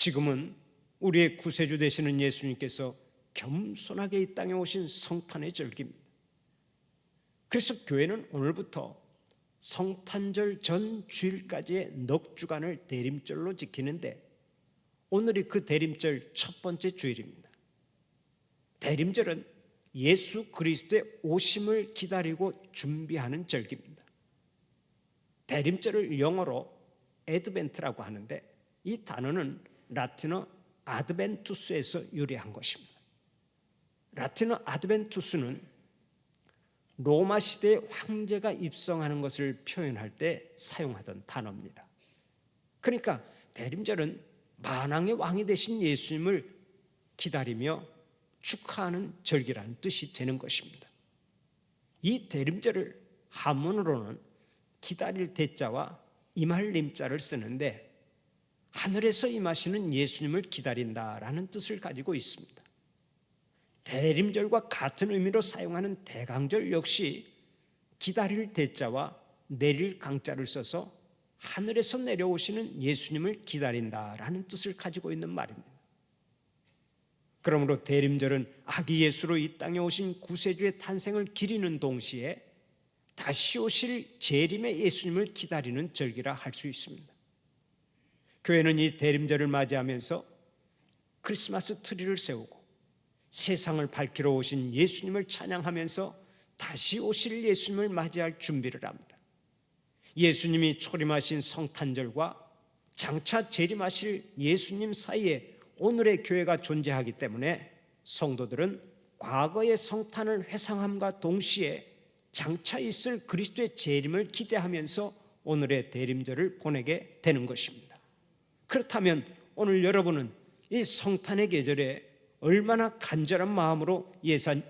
지금은 우리의 구세주 되시는 예수님께서 겸손하게 이 땅에 오신 성탄의 절기입니다. 그래서 교회는 오늘부터 성탄절 전 주일까지의 넉 주간을 대림절로 지키는데 오늘이 그 대림절 첫 번째 주일입니다. 대림절은 예수 그리스도의 오심을 기다리고 준비하는 절기입니다. 대림절을 영어로 애드벤트라고 하는데 이 단어는 라틴어 아드벤투스에서 유래한 것입니다. 라틴어 아드벤투스는 로마 시대의 황제가 입성하는 것을 표현할 때 사용하던 단어입니다. 그러니까 대림절은 만왕의 왕이 되신 예수님을 기다리며 축하하는 절기라는 뜻이 되는 것입니다. 이 대림절을 한문으로는 기다릴 대자와 임할 님자를 쓰는데 하늘에서 임하시는 예수님을 기다린다라는 뜻을 가지고 있습니다. 대림절과 같은 의미로 사용하는 대강절 역시 기다릴 대자와 내릴 강자를 써서 하늘에서 내려오시는 예수님을 기다린다라는 뜻을 가지고 있는 말입니다. 그러므로 대림절은 아기 예수로 이 땅에 오신 구세주의 탄생을 기리는 동시에 다시 오실 재림의 예수님을 기다리는 절기라 할 수 있습니다. 교회는 이 대림절을 맞이하면서 크리스마스 트리를 세우고 세상을 밝히러 오신 예수님을 찬양하면서 다시 오실 예수님을 맞이할 준비를 합니다. 예수님이 초림하신 성탄절과 장차 재림하실 예수님 사이에 오늘의 교회가 존재하기 때문에 성도들은 과거의 성탄을 회상함과 동시에 장차 있을 그리스도의 재림을 기대하면서 오늘의 대림절을 보내게 되는 것입니다. 그렇다면 오늘 여러분은 이 성탄의 계절에 얼마나 간절한 마음으로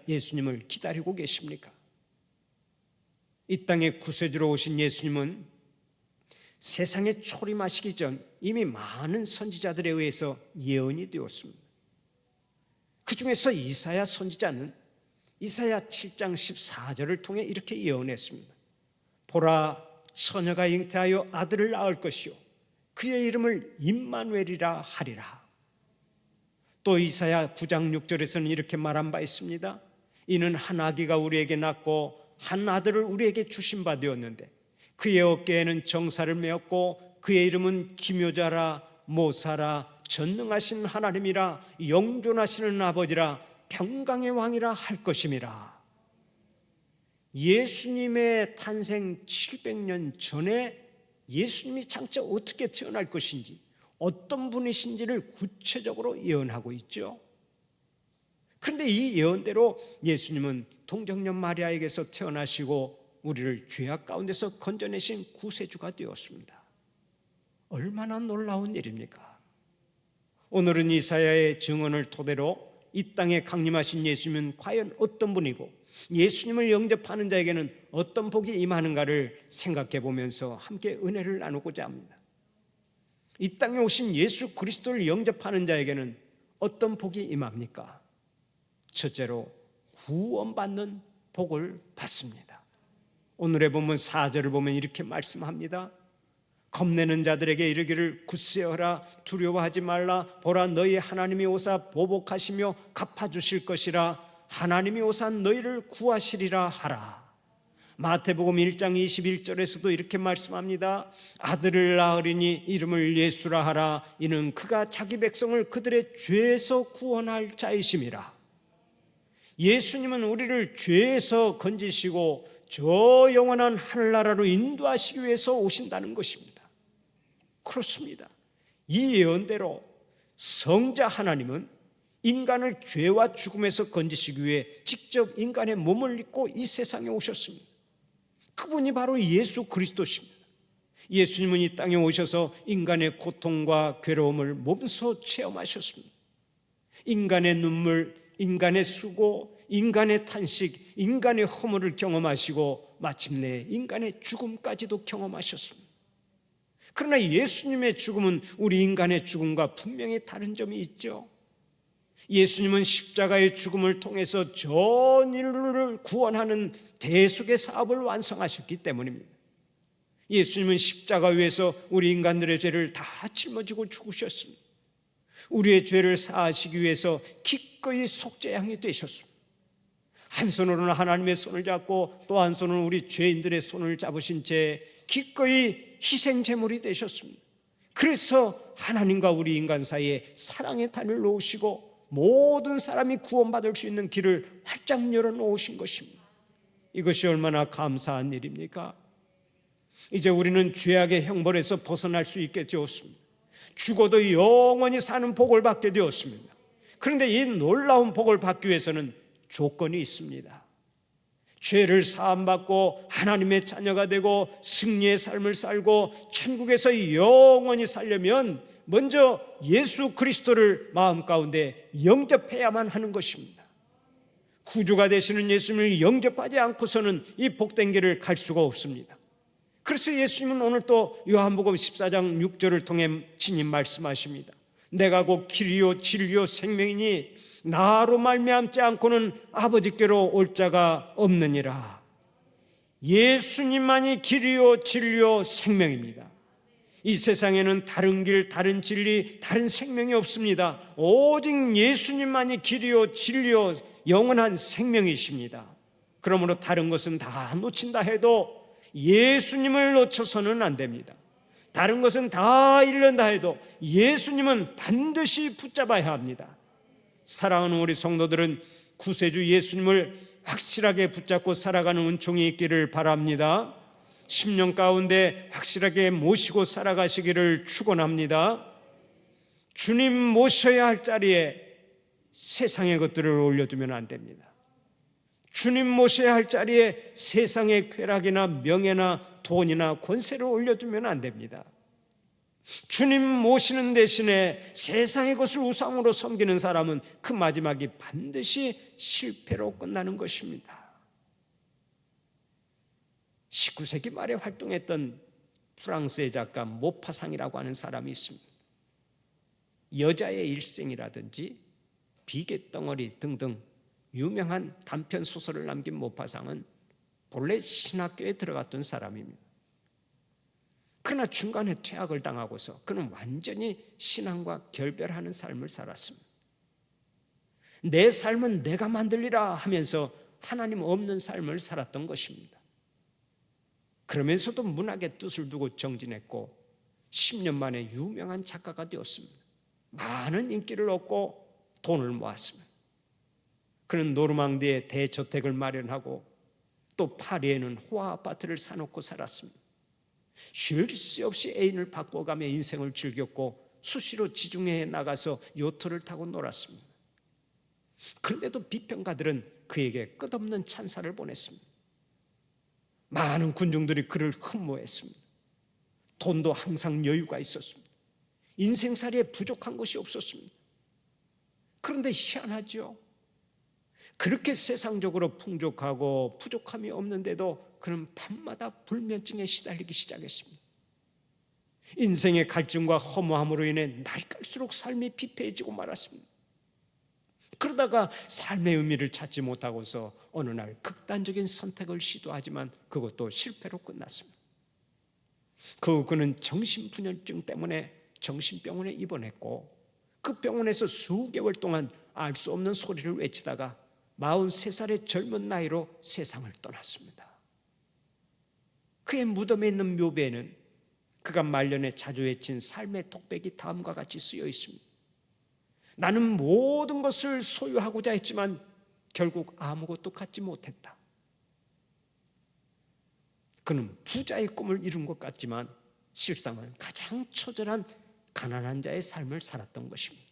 예수님을 기다리고 계십니까? 이 땅에 구세주로 오신 예수님은 세상에 초림하시기 전 이미 많은 선지자들에 의해서 예언이 되었습니다. 그 중에서 이사야 선지자는 이사야 7장 14절을 통해 이렇게 예언했습니다. 보라, 처녀가 잉태하여 아들을 낳을 것이요 그의 이름을 임마누엘이라 하리라. 또 이사야 9장 6절에서는 이렇게 말한 바 있습니다. 이는 한 아기가 우리에게 낳고 한 아들을 우리에게 주신 바 되었는데 그의 어깨에는 정사를 메었고 그의 이름은 기묘자라, 모사라, 전능하신 하나님이라, 영존하시는 아버지라, 평강의 왕이라 할 것임이라. 예수님의 탄생 700년 전에 예수님이 장차 어떻게 태어날 것인지, 어떤 분이신지를 구체적으로 예언하고 있죠. 그런데 이 예언대로 예수님은 동정녀 마리아에게서 태어나시고 우리를 죄악 가운데서 건져내신 구세주가 되었습니다. 얼마나 놀라운 일입니까? 오늘은 이사야의 증언을 토대로 이 땅에 강림하신 예수님은 과연 어떤 분이고 예수님을 영접하는 자에게는 어떤 복이 임하는가를 생각해 보면서 함께 은혜를 나누고자 합니다. 이 땅에 오신 예수 그리스도를 영접하는 자에게는 어떤 복이 임합니까? 첫째로 구원받는 복을 받습니다. 오늘의 본문 4절을 보면 이렇게 말씀합니다. 겁내는 자들에게 이르기를 굳세어라, 두려워하지 말라. 보라, 너희 하나님이 오사 보복하시며 갚아주실 것이라. 하나님이 오사 너희를 구하시리라 하라. 마태복음 1장 21절에서도 이렇게 말씀합니다. 아들을 낳으리니 이름을 예수라 하라. 이는 그가 자기 백성을 그들의 죄에서 구원할 자이심이라. 예수님은 우리를 죄에서 건지시고 저 영원한 하늘나라로 인도하시기 위해서 오신다는 것입니다. 그렇습니다. 이 예언대로 성자 하나님은 인간을 죄와 죽음에서 건지시기 위해 직접 인간의 몸을 입고 이 세상에 오셨습니다. 그분이 바로 예수 그리스도십니다. 예수님은 이 땅에 오셔서 인간의 고통과 괴로움을 몸소 체험하셨습니다. 인간의 눈물, 인간의 수고, 인간의 탄식, 인간의 허물을 경험하시고 마침내 인간의 죽음까지도 경험하셨습니다. 그러나 예수님의 죽음은 우리 인간의 죽음과 분명히 다른 점이 있죠. 예수님은 십자가의 죽음을 통해서 전 인류를 구원하는 대속의 사업을 완성하셨기 때문입니다. 예수님은 십자가 위에서 우리 인간들의 죄를 다 짊어지고 죽으셨습니다. 우리의 죄를 사하시기 위해서 기꺼이 속죄양이 되셨습니다. 한 손으로는 하나님의 손을 잡고 또 한 손으로는 우리 죄인들의 손을 잡으신 채 기꺼이 희생 제물이 되셨습니다. 그래서 하나님과 우리 인간 사이에 사랑의 단을 놓으시고 모든 사람이 구원받을 수 있는 길을 활짝 열어놓으신 것입니다. 이것이 얼마나 감사한 일입니까? 이제 우리는 죄악의 형벌에서 벗어날 수 있게 되었습니다. 죽어도 영원히 사는 복을 받게 되었습니다. 그런데 이 놀라운 복을 받기 위해서는 조건이 있습니다. 죄를 사함받고 하나님의 자녀가 되고 승리의 삶을 살고 천국에서 영원히 살려면 먼저 예수 그리스도를 마음 가운데 영접해야만 하는 것입니다. 구주가 되시는 예수님을 영접하지 않고서는 이 복된 길을 갈 수가 없습니다. 그래서 예수님은 오늘 또 요한복음 14장 6절을 통해 친히 말씀하십니다. 내가 곧 길이요 진리요 생명이니 나로 말미암지 않고는 아버지께로 올 자가 없느니라. 예수님만이 길이요 진리요 생명입니다. 이 세상에는 다른 길, 다른 진리, 다른 생명이 없습니다. 오직 예수님만이 길이요 진리요 영원한 생명이십니다. 그러므로 다른 것은 다 놓친다 해도 예수님을 놓쳐서는 안 됩니다. 다른 것은 다 잃는다 해도 예수님은 반드시 붙잡아야 합니다. 사랑하는 우리 성도들은 구세주 예수님을 확실하게 붙잡고 살아가는 은총이 있기를 바랍니다. 10년 가운데 확실하게 모시고 살아가시기를 축원합니다. 주님 모셔야 할 자리에 세상의 것들을 올려두면 안 됩니다. 주님 모셔야 할 자리에 세상의 쾌락이나 명예나 돈이나 권세를 올려두면 안 됩니다. 주님 모시는 대신에 세상의 것을 우상으로 섬기는 사람은 그 마지막이 반드시 실패로 끝나는 것입니다. 19세기 말에 활동했던 프랑스의 작가 모파상이라고 하는 사람이 있습니다. 여자의 일생이라든지 비계덩어리 등등 유명한 단편 소설을 남긴 모파상은 본래 신학교에 들어갔던 사람입니다. 그러나 중간에 퇴학을 당하고서 그는 완전히 신앙과 결별하는 삶을 살았습니다. 내 삶은 내가 만들리라 하면서 하나님 없는 삶을 살았던 것입니다. 그러면서도 문학의 뜻을 두고 정진했고 10년 만에 유명한 작가가 되었습니다. 많은 인기를 얻고 돈을 모았습니다. 그는 노르망디에 대저택을 마련하고 또 파리에는 호화 아파트를 사놓고 살았습니다. 쉴 새 없이 애인을 바꿔가며 인생을 즐겼고 수시로 지중해에 나가서 요트를 타고 놀았습니다. 그런데도 비평가들은 그에게 끝없는 찬사를 보냈습니다. 많은 군중들이 그를 흠모했습니다. 돈도 항상 여유가 있었습니다. 인생살이에 부족한 것이 없었습니다. 그런데 희한하죠. 그렇게 세상적으로 풍족하고 부족함이 없는데도 그는 밤마다 불면증에 시달리기 시작했습니다. 인생의 갈증과 허무함으로 인해 날이 갈수록 삶이 피폐해지고 말았습니다. 그러다가 삶의 의미를 찾지 못하고서 어느 날 극단적인 선택을 시도하지만 그것도 실패로 끝났습니다. 그는 정신분열증 때문에 정신병원에 입원했고 그 병원에서 수개월 동안 알 수 없는 소리를 외치다가 43살의 젊은 나이로 세상을 떠났습니다. 그의 무덤에 있는 묘배에는 그가 말년에 자주 외친 삶의 독백이 다음과 같이 쓰여 있습니다. 나는 모든 것을 소유하고자 했지만 결국 아무것도 갖지 못했다. 그는 부자의 꿈을 이룬 것 같지만 실상은 가장 처절한 가난한 자의 삶을 살았던 것입니다.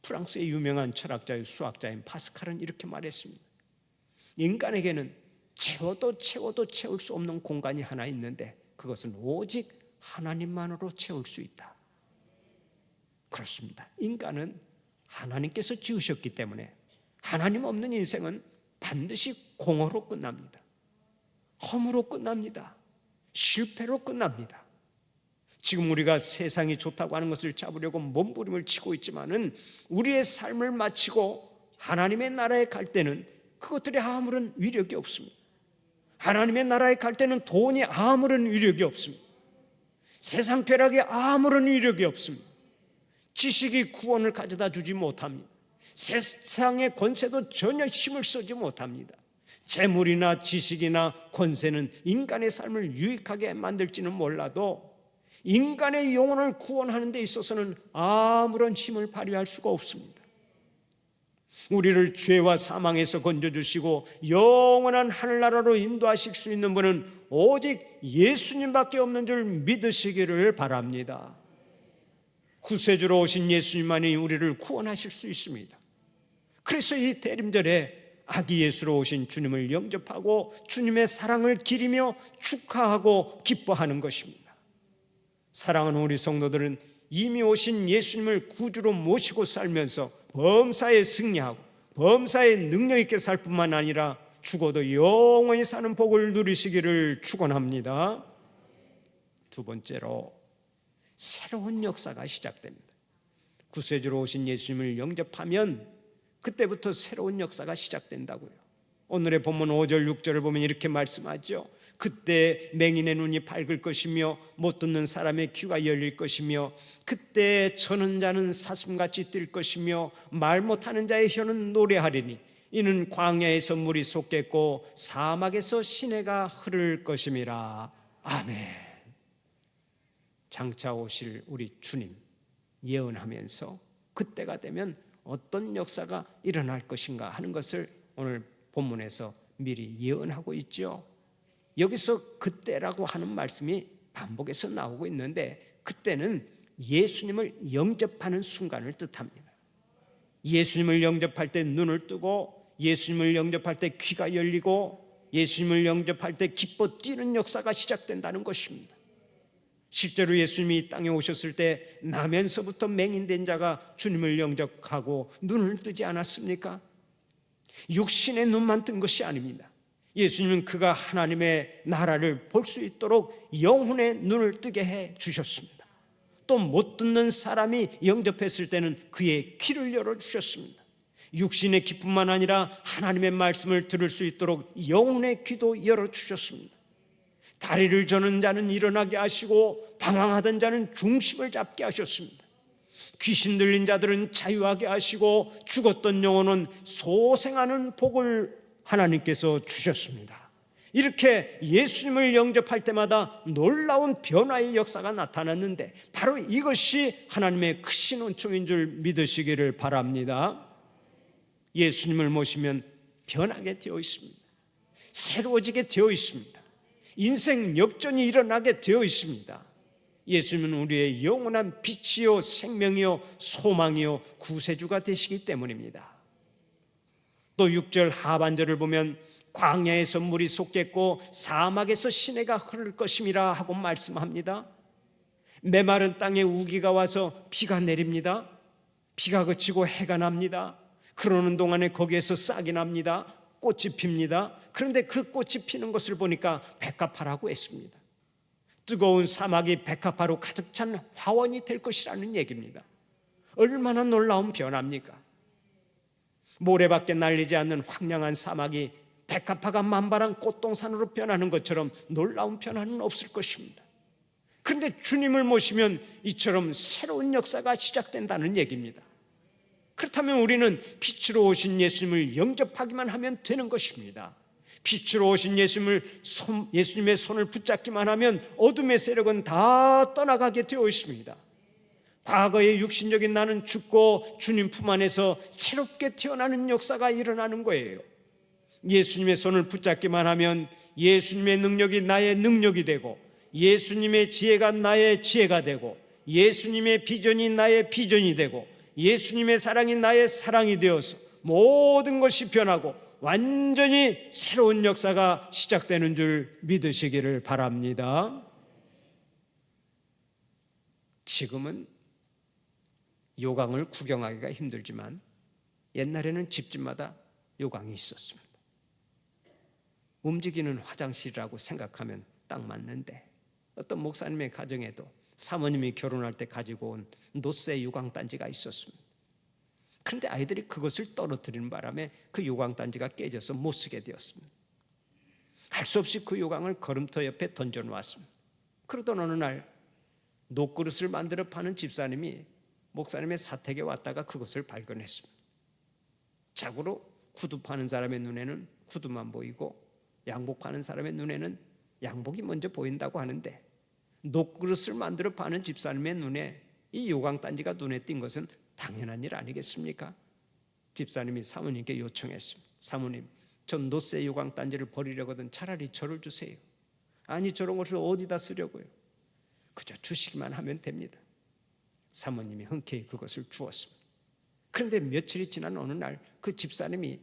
프랑스의 유명한 철학자의 수학자인 파스칼은 이렇게 말했습니다. 인간에게는 채워도 채울 수 없는 공간이 하나 있는데 그것은 오직 하나님만으로 채울 수 있다. 그렇습니다. 인간은 하나님께서 지으셨기 때문에 하나님 없는 인생은 반드시 공허로 끝납니다. 허무로 끝납니다. 실패로 끝납니다. 지금 우리가 세상이 좋다고 하는 것을 잡으려고 몸부림을 치고 있지만은 우리의 삶을 마치고 하나님의 나라에 갈 때는 그것들이 아무런 위력이 없습니다. 하나님의 나라에 갈 때는 돈이 아무런 위력이 없습니다. 세상 쾌락이 아무런 위력이 없습니다. 지식이 구원을 가져다 주지 못합니다. 세상의 권세도 전혀 힘을 쓰지 못합니다. 재물이나 지식이나 권세는 인간의 삶을 유익하게 만들지는 몰라도 인간의 영혼을 구원하는 데 있어서는 아무런 힘을 발휘할 수가 없습니다. 우리를 죄와 사망에서 건져주시고 영원한 하늘나라로 인도하실 수 있는 분은 오직 예수님밖에 없는 줄 믿으시기를 바랍니다. 구세주로 오신 예수님만이 우리를 구원하실 수 있습니다. 그래서 이 대림절에 아기 예수로 오신 주님을 영접하고 주님의 사랑을 기리며 축하하고 기뻐하는 것입니다. 사랑하는 우리 성도들은 이미 오신 예수님을 구주로 모시고 살면서 범사에 승리하고 범사에 능력 있게 살 뿐만 아니라 죽어도 영원히 사는 복을 누리시기를 축원합니다. 두 번째로 새로운 역사가 시작됩니다. 구세주로 오신 예수님을 영접하면 그때부터 새로운 역사가 시작된다고요. 오늘의 본문 5절 6절을 보면 이렇게 말씀하죠. 그때 맹인의 눈이 밝을 것이며 못 듣는 사람의 귀가 열릴 것이며 그때 저는 자는 사슴같이 뛸 것이며 말 못하는 자의 혀는 노래하리니 이는 광야에서 물이 솟겠고 사막에서 시내가 흐를 것임이라. 아멘. 장차 오실 우리 주님 예언하면서 그때가 되면 어떤 역사가 일어날 것인가 하는 것을 오늘 본문에서 미리 예언하고 있죠. 여기서 그때라고 하는 말씀이 반복해서 나오고 있는데 그때는 예수님을 영접하는 순간을 뜻합니다. 예수님을 영접할 때 눈을 뜨고 예수님을 영접할 때 귀가 열리고 예수님을 영접할 때 기뻐 뛰는 역사가 시작된다는 것입니다. 실제로 예수님이 이 땅에 오셨을 때 나면서부터 맹인된 자가 주님을 영접하고 눈을 뜨지 않았습니까? 육신의 눈만 뜬 것이 아닙니다. 예수님은 그가 하나님의 나라를 볼 수 있도록 영혼의 눈을 뜨게 해 주셨습니다. 또 못 듣는 사람이 영접했을 때는 그의 귀를 열어주셨습니다. 육신의 귀뿐만 아니라 하나님의 말씀을 들을 수 있도록 영혼의 귀도 열어주셨습니다. 다리를 저는 자는 일어나게 하시고 방황하던 자는 중심을 잡게 하셨습니다. 귀신 들린 자들은 자유하게 하시고 죽었던 영혼은 소생하는 복을 하나님께서 주셨습니다. 이렇게 예수님을 영접할 때마다 놀라운 변화의 역사가 나타났는데 바로 이것이 하나님의 크신 은총인 줄 믿으시기를 바랍니다. 예수님을 모시면 변하게 되어 있습니다. 새로워지게 되어 있습니다. 인생 역전이 일어나게 되어 있습니다. 예수님은 우리의 영원한 빛이요 생명이요 소망이요 구세주가 되시기 때문입니다. 또 6절 하반절을 보면 광야에서 물이 솟겠고 사막에서 시내가 흐를 것임이라 하고 말씀합니다. 메마른 땅에 우기가 와서 비가 내립니다. 비가 그치고 해가 납니다. 그러는 동안에 거기에서 싹이 납니다. 꽃이 핍니다. 그런데 그 꽃이 피는 것을 보니까 백합화라고 했습니다. 뜨거운 사막이 백합화로 가득 찬 화원이 될 것이라는 얘기입니다. 얼마나 놀라운 변화입니까? 모래밖에 날리지 않는 황량한 사막이 백합화가 만발한 꽃동산으로 변하는 것처럼 놀라운 변화는 없을 것입니다. 그런데 주님을 모시면 이처럼 새로운 역사가 시작된다는 얘기입니다. 그렇다면 우리는 빛으로 오신 예수님을 영접하기만 하면 되는 것입니다. 빛으로 오신 예수님의 손을 붙잡기만 하면 어둠의 세력은 다 떠나가게 되어 있습니다. 과거의 육신적인 나는 죽고 주님 품 안에서 새롭게 태어나는 역사가 일어나는 거예요. 예수님의 손을 붙잡기만 하면 예수님의 능력이 나의 능력이 되고 예수님의 지혜가 나의 지혜가 되고 예수님의 비전이 나의 비전이 되고 예수님의 사랑이 나의 사랑이 되어서 모든 것이 변하고 완전히 새로운 역사가 시작되는 줄 믿으시기를 바랍니다. 지금은 요강을 구경하기가 힘들지만 옛날에는 집집마다 요강이 있었습니다. 움직이는 화장실이라고 생각하면 딱 맞는데 어떤 목사님의 가정에도 사모님이 결혼할 때 가지고 온 노쇠 요강단지가 있었습니다. 그런데 아이들이 그것을 떨어뜨리는 바람에 그 요강단지가 깨져서 못 쓰게 되었습니다. 할 수 없이 그 요강을 걸음터 옆에 던져 놓았습니다. 그러던 어느 날 녹그릇을 만들어 파는 집사님이 목사님의 사택에 왔다가 그것을 발견했습니다. 자고로 구두 파는 사람의 눈에는 구두만 보이고 양복 파는 사람의 눈에는 양복이 먼저 보인다고 하는데, 녹그릇을 만들어 파는 집사님의 눈에 이 요강단지가 눈에 띈 것은 당연한 일 아니겠습니까? 집사님이 사모님께 요청했습니다. 사모님, 전 노쇠 요강단지를 버리려거든 차라리 저를 주세요. 아니, 저런 것을 어디다 쓰려고요? 그저 주시기만 하면 됩니다. 사모님이 흔쾌히 그것을 주었습니다. 그런데 며칠이 지난 어느 날 그 집사님이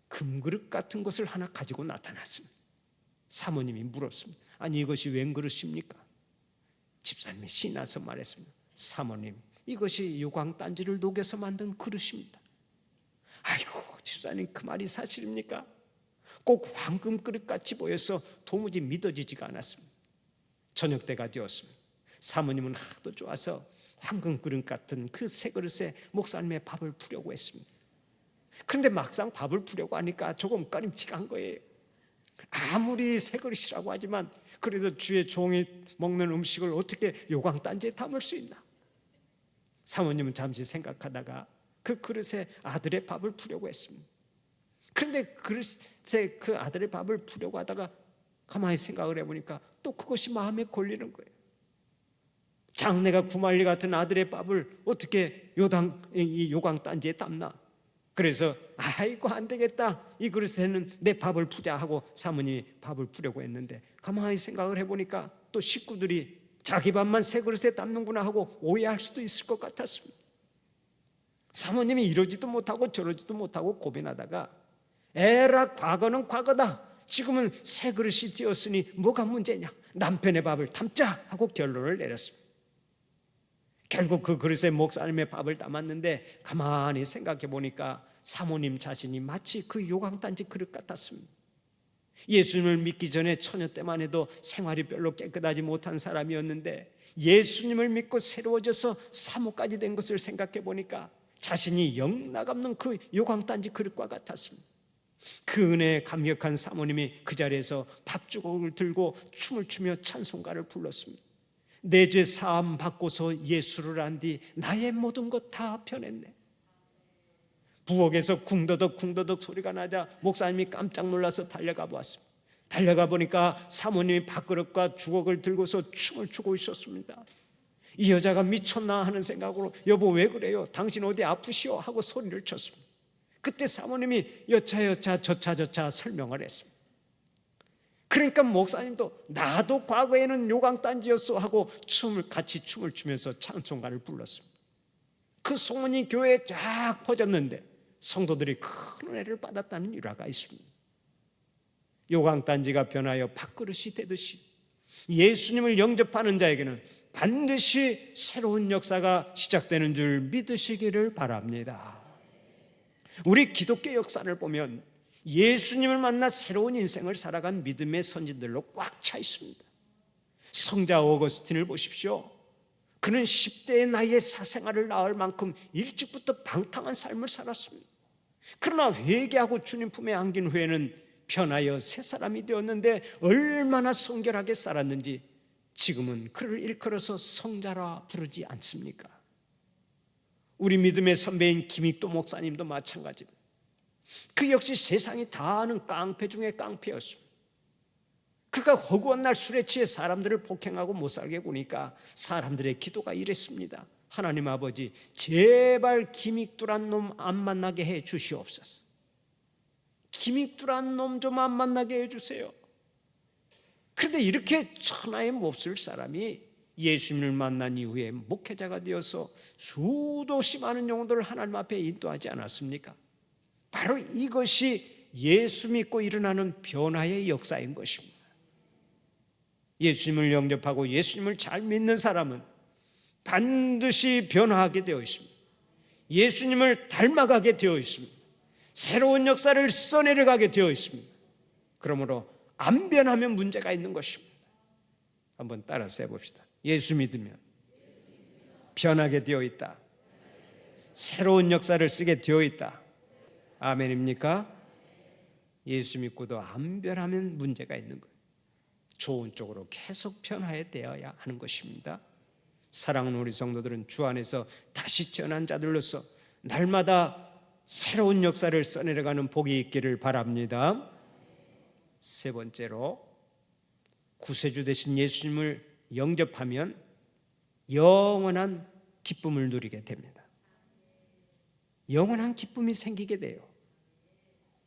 금그릇 같은 것을 하나 가지고 나타났습니다. 사모님이 물었습니다. 아니, 이것이 웬 그릇입니까? 집사님이 신나서 말했습니다. 사모님, 이것이 요강단지를 녹여서 만든 그릇입니다. 아이고, 집사님, 그 말이 사실입니까? 꼭 황금 그릇같이 보여서 도무지 믿어지지가 않았습니다. 저녁 때가 되었습니다. 사모님은 하도 좋아서 황금 그릇 같은 그 새 그릇에 목사님의 밥을 푸려고 했습니다. 그런데 막상 밥을 푸려고 하니까 조금 꺼림칙한 거예요. 아무리 새 그릇이라고 하지만 그래도 주의 종이 먹는 음식을 어떻게 요강단지에 담을 수 있나? 사모님은 잠시 생각하다가 그 그릇에 아들의 밥을 푸려고 했습니다. 그런데 그릇에 그 아들의 밥을 푸려고 하다가 가만히 생각을 해보니까 또 그것이 마음에 걸리는 거예요. 장내가 구말리 같은 아들의 밥을 어떻게 이 요강단지에 담나? 그래서 아이고, 안 되겠다, 이 그릇에는 내 밥을 푸자 하고 사모님이 밥을 푸려고 했는데, 가만히 생각을 해보니까 또 식구들이 자기 밥만 새 그릇에 담는구나 하고 오해할 수도 있을 것 같았습니다. 사모님이 이러지도 못하고 저러지도 못하고 고민하다가, 에라, 과거는 과거다, 지금은 새 그릇이 되었으니 뭐가 문제냐, 남편의 밥을 담자 하고 결론을 내렸습니다. 결국 그 그릇에 목사님의 밥을 담았는데, 가만히 생각해 보니까 사모님 자신이 마치 그 요강단지 그릇 같았습니다. 예수님을 믿기 전에 처녀 때만 해도 생활이 별로 깨끗하지 못한 사람이었는데, 예수님을 믿고 새로워져서 사모까지 된 것을 생각해 보니까 자신이 영락없는 그 요강단지 그릇과 같았습니다. 그 은혜에 감격한 사모님이 그 자리에서 밥주걱을 들고 춤을 추며 찬송가를 불렀습니다. 내 죄 사함 받고서 예수를 안 뒤 나의 모든 것 다 변했네. 부엌에서 쿵더덕 소리가 나자 목사님이 깜짝 놀라서 달려가 보았습니다. 달려가 보니까 사모님이 밥그릇과 주걱을 들고서 춤을 추고 있었습니다. 이 여자가 미쳤나 하는 생각으로, 여보 왜 그래요? 당신 어디 아프시오? 하고 소리를 쳤습니다. 그때 사모님이 여차 저차 설명을 했습니다. 그러니까 목사님도 나도 과거에는 요강단지였어 하고 같이 춤을 추면서 찬송가를 불렀습니다. 그 소문이 교회에 쫙 퍼졌는데 성도들이 큰 은혜를 받았다는 일화가 있습니다. 요강단지가 변하여 밥그릇이 되듯이 예수님을 영접하는 자에게는 반드시 새로운 역사가 시작되는 줄 믿으시기를 바랍니다. 우리 기독교 역사를 보면 예수님을 만나 새로운 인생을 살아간 믿음의 선진들로 꽉 차 있습니다. 성자 어거스틴을 보십시오. 그는 10대의 나이에 사생활을 낳을 만큼 일찍부터 방탕한 삶을 살았습니다. 그러나 회개하고 주님 품에 안긴 후에는 변하여 새 사람이 되었는데, 얼마나 성결하게 살았는지 지금은 그를 일컬어서 성자라 부르지 않습니까? 우리 믿음의 선배인 김익도 목사님도 마찬가지입니다. 그 역시 세상이 다 아는 깡패 중에 깡패였습니다. 그가 허구한 날 술에 취해 사람들을 폭행하고 못살게 구니까 사람들의 기도가 이랬습니다. 하나님 아버지, 제발 김익두란 놈 안 만나게 해 주시옵소서. 김익두란 놈 좀 안 만나게 해 주세요. 그런데 이렇게 천하에 몹쓸 사람이 예수님을 만난 이후에 목회자가 되어서 수도시 많은 영혼들을 하나님 앞에 인도하지 않았습니까? 바로 이것이 예수 믿고 일어나는 변화의 역사인 것입니다. 예수님을 영접하고 예수님을 잘 믿는 사람은 반드시 변화하게 되어 있습니다. 예수님을 닮아가게 되어 있습니다. 새로운 역사를 써내려가게 되어 있습니다. 그러므로 안 변하면 문제가 있는 것입니다. 한번 따라서 해봅시다. 예수 믿으면 변하게 되어 있다. 새로운 역사를 쓰게 되어 있다. 아멘입니까? 예수 믿고도 안 변하면 문제가 있는 거예요. 좋은 쪽으로 계속 변화해 되어야 하는 것입니다. 사랑하는 우리 성도들은 주 안에서 다시 태어난 자들로서 날마다 새로운 역사를 써내려가는 복이 있기를 바랍니다. 세 번째로, 구세주 되신 예수님을 영접하면 영원한 기쁨을 누리게 됩니다. 영원한 기쁨이 생기게 돼요.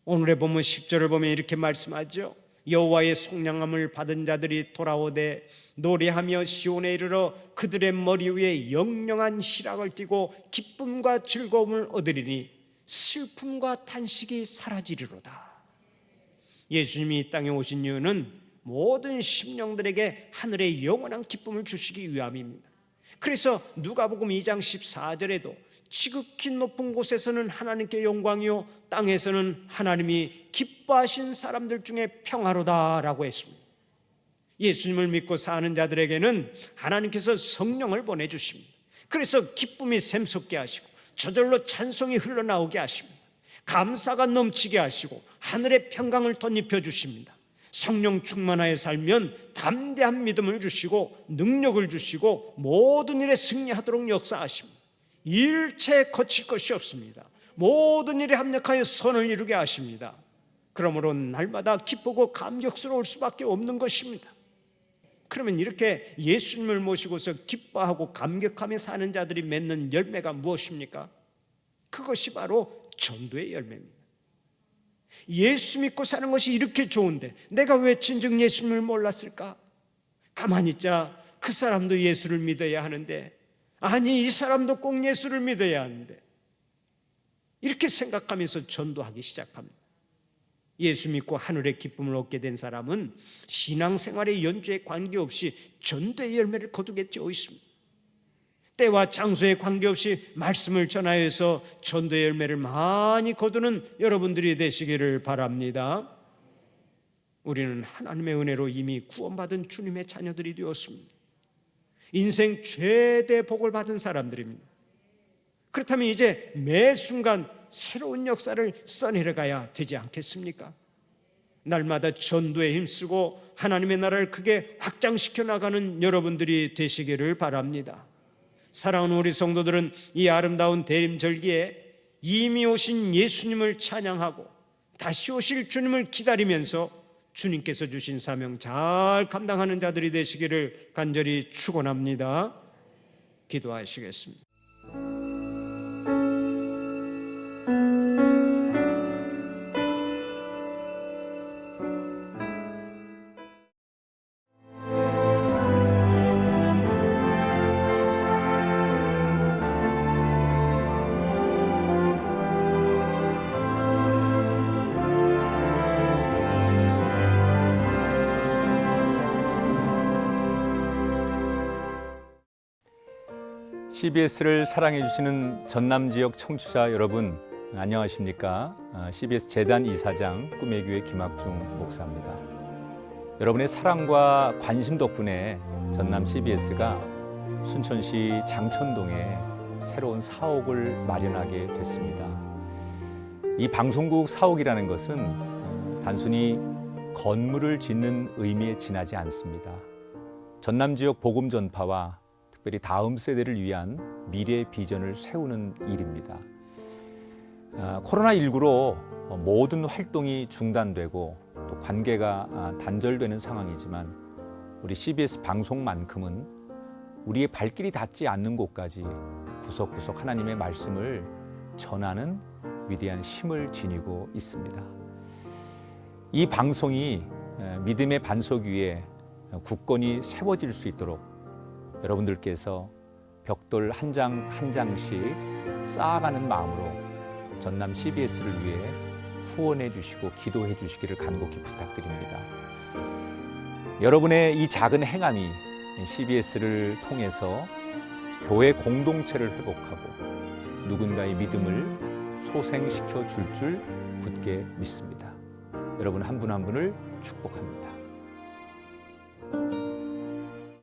오늘의 본문 10절을 보면 이렇게 말씀하죠. 여호와의 속량함을 받은 자들이 돌아오되 노래하며 시온에 이르러 그들의 머리 위에 영영한 희락을 띠고 기쁨과 즐거움을 얻으리니 슬픔과 탄식이 사라지리로다. 예수님이 이 땅에 오신 이유는 모든 심령들에게 하늘의 영원한 기쁨을 주시기 위함입니다. 그래서 누가복음 2장 14절에도 지극히 높은 곳에서는 하나님께 영광이요 땅에서는 하나님이 기뻐하신 사람들 중에 평화로다라고 했습니다. 예수님을 믿고 사는 자들에게는 하나님께서 성령을 보내주십니다. 그래서 기쁨이 샘솟게 하시고 저절로 찬송이 흘러나오게 하십니다. 감사가 넘치게 하시고 하늘의 평강을 덧입혀 주십니다. 성령 충만하여 살면 담대한 믿음을 주시고 능력을 주시고 모든 일에 승리하도록 역사하십니다. 일체 거칠 것이 없습니다. 모든 일에 합력하여 선을 이루게 하십니다. 그러므로 날마다 기쁘고 감격스러울 수밖에 없는 것입니다. 그러면 이렇게 예수님을 모시고서 기뻐하고 감격하며 사는 자들이 맺는 열매가 무엇입니까? 그것이 바로 전도의 열매입니다. 예수 믿고 사는 것이 이렇게 좋은데 내가 왜 진정 예수님을 몰랐을까? 가만히 있자. 그 사람도 예수를 믿어야 하는데, 아니 이 사람도 꼭 예수를 믿어야 하는데, 이렇게 생각하면서 전도하기 시작합니다. 예수 믿고 하늘의 기쁨을 얻게 된 사람은 신앙생활의 연주에 관계없이 전도의 열매를 거두게 되어 있습니다. 때와 장소에 관계없이 말씀을 전하여서 전도의 열매를 많이 거두는 여러분들이 되시기를 바랍니다. 우리는 하나님의 은혜로 이미 구원받은 주님의 자녀들이 되었습니다. 인생 최대 복을 받은 사람들입니다. 그렇다면 이제 매 순간 새로운 역사를 써내려가야 되지 않겠습니까? 날마다 전도에 힘쓰고 하나님의 나라를 크게 확장시켜 나가는 여러분들이 되시기를 바랍니다. 사랑하는 우리 성도들은 이 아름다운 대림절기에 이미 오신 예수님을 찬양하고 다시 오실 주님을 기다리면서 주님께서 주신 사명 잘 감당하는 자들이 되시기를 간절히 축원합니다. 기도하시겠습니다. CBS를 사랑해 주시는 전남 지역 청취자 여러분, 안녕하십니까? CBS 재단 이사장 꿈의 교회 김학중 목사입니다. 여러분의 사랑과 관심 덕분에 전남 CBS가 순천시 장천동에 새로운 사옥을 마련하게 됐습니다. 이 방송국 사옥이라는 것은 단순히 건물을 짓는 의미에 지나지 않습니다. 전남 지역 복음 전파와 특별히 다음 세대를 위한 미래 비전을 세우는 일입니다. 코로나19로 모든 활동이 중단되고 또 관계가 단절되는 상황이지만 우리 CBS 방송만큼은 우리의 발길이 닿지 않는 곳까지 구석구석 하나님의 말씀을 전하는 위대한 힘을 지니고 있습니다. 이 방송이 믿음의 반석 위에 굳건히 세워질 수 있도록 여러분들께서 벽돌 한 장 한 장씩 쌓아가는 마음으로 전남 CBS를 위해 후원해 주시고 기도해 주시기를 간곡히 부탁드립니다. 여러분의 이 작은 행함이 CBS를 통해서 교회 공동체를 회복하고 누군가의 믿음을 소생시켜 줄 굳게 믿습니다. 여러분 한 분 한 분을 축복합니다.